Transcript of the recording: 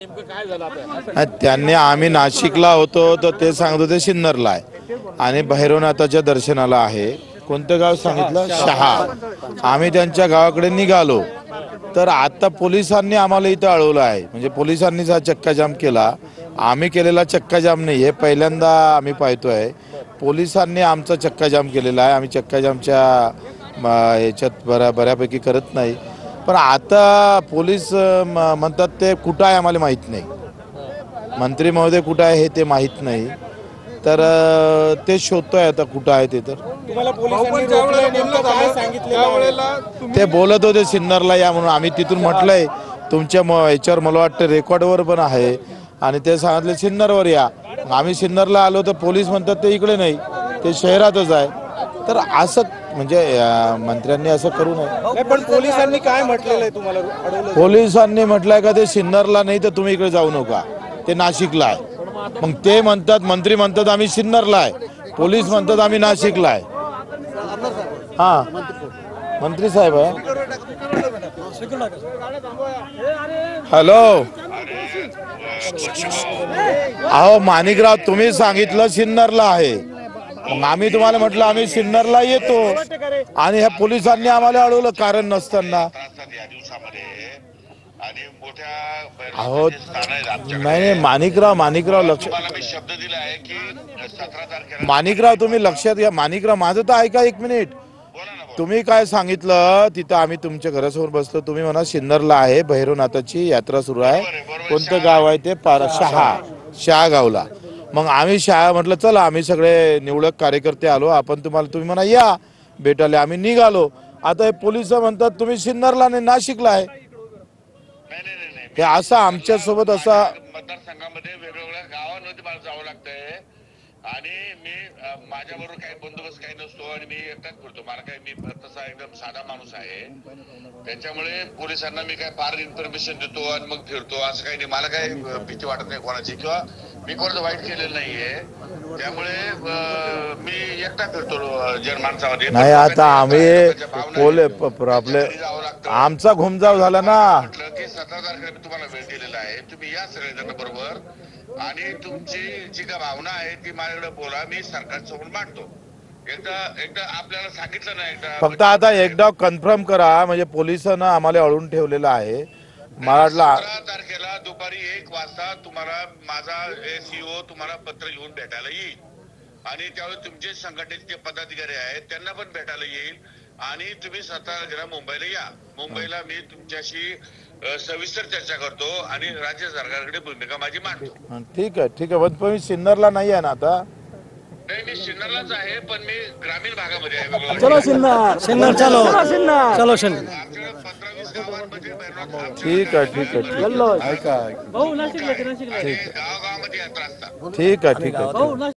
नेमकं काय झालं आता? त्यांनी आम्ही नाशिकला होतो तर ते सांगत होते सिन्नरला आहे आणि भैरवनाथाच्या दर्शनाला आहे. कोणतं गाव सांगितलं? शहा. आम्ही त्यांच्या गावाकडे निघालो तर आता पोलिसांनी आम्हाला इथं अडवलं आहे. म्हणजे पोलिसांनीच हा चक्काजाम केला. आम्ही केलेला चक्काजाम नाही, हे पहिल्यांदा आम्ही पाहतोय. पोलिसांनी आमचा चक्काजाम केलेला आहे. आम्ही चक्काजामच्या ह्याच्यात बऱ्यापैकी करत नाही. पण आता पोलीस म्हणतात ते कुठं आहे आम्हाला माहीत नाही. मंत्री महोदय कुठं आहे हे ते माहीत नाही. तर ते शोधतोय आता कुठं आहे ते. तर तुम्हाला पोलिसांनी रोखलंय, नेमकं काय सांगितलं? ते बोलत होते सिन्नरला या म्हणून. आम्ही तिथून म्हटलंय तुमच्या याच्यावर मला वाटतं रेकॉर्डवर पण आहे आणि ते सांगितले सिन्नरवर या. आम्ही सिन्नरला आलो तर पोलीस म्हणतात ते इकडे नाही, ते शहरातच आहे. तर असं म्हणजे मंत्र्यांनी असं करू नये. पण पोलिसांनी काय म्हटलेलं आहे तुम्हाला अडवलं? पोलिसांनी म्हटलंय का ते सिन्नरला नाही तर तुम्ही इकडे जाऊ नका, ते नाशिकला आहे. मग ते म्हणतात, मंत्री म्हणतात आम्ही सिन्नरला आहे, पोलीस म्हणतात आम्ही नाशिकला आहे. हा, मंत्री साहेब आहे. हॅलो, अहो माणिकराव, तुम्ही सांगितलं सिन्नरला आहे, मग आम्ही तुम्हाला म्हटलं आम्ही सिन्नरला येतो आणि ह्या पोलिसांनी आम्हाला अडवलं कारण नसताना. अहो नाही, माणिकराव लक्ष, माणिकराव तुम्ही लक्षात घ्या. माणिकराव माझं तर ऐका एक मिनिट. तुम्ही काय सांगितलं तिथं आम्ही तुमच्या घरासमोर बसलो. तुम्ही म्हणा सिन्नरला आहे, भैरवनाथाची यात्रा सुरू आहे. कोणतं गाव आहे ते? शहा गावला. मग आम्ही शहा म्हटलं चला, आम्ही सगळे निवडक कार्यकर्ते आलो, आपण तुम्ही म्हणा या भेटायला. आम्ही निघालो. आता हे पोलिस म्हणतात तुम्ही सिन्नरला नाही, नाशिकला आहे. हे असं आमच्या सोबत असा मतदारसंघामध्ये वेगवेगळ्या गावांमध्ये मला जावं लागतंय आणि मी माझ्याबरोबर काही बंदोबस्त काही नसतो आणि मी एकटाच फिरतो. मला काही, मी तसा एकदम साधा माणूस आहे, त्याच्यामुळे पोलिसांना मी काय फार इन्फॉर्मेशन देतो आणि मग फिरतो असं काही नाही. मला काही भीती वाटत नाही कोणाची, किंवा मी कोणाचं वाईट केलेलं नाहीये. त्यामुळे मी एकटा फिरतो जनमानसामध्ये. नाही. आता आम्ही आपले आमचा घुमजाव झाला ना. म्हटलं की 17 तारखेला मी तुम्हाला वेळ दिलेला आहे, तुम्ही या सगळेजण बरोबर आणि तुमची जी काय भावना आहे ती माझ्याकडे बोला, मी सरकारसमोर मांडतो. एकदा आपल्याला सांगितलं ना, फक्त आता एकदा कन्फर्म करा, म्हणजे पोलिसांना आम्हाला अडवून ठेवलेलं आहे. मला वाटलं 17 तारखेला दुपारी 1 वाजता तुम्हाला माझा सीओ तुम्हाला पत्र घेऊन भेटायला येईल आणि त्यावेळी तुमचे संघटनेचे पदाधिकारी आहेत त्यांना पण भेटायला येईल आणि तुम्ही 17 तारखेला मुंबईला या. मुंबईला मी तुमच्याशी सविस्तर चर्चा करतो आणि राज्य सरकारकडे भूमिका माझी मांडतो. ठीक आहे, ठीक आहे. पण मी सिन्नरला नाही आहे ना आता. नाही, मी सिन्नरलाच आहे, पण मी ग्रामीण भागामध्ये आहे. चलो सिन्नर, सिन्नर चलो, चलो सिन्नर. 15-20 गावांमध्ये ठीक आहे, ठीक आहे. ऐका, गावागावामध्ये यात्रा असतात. ठीक आहे, ठीक आहे.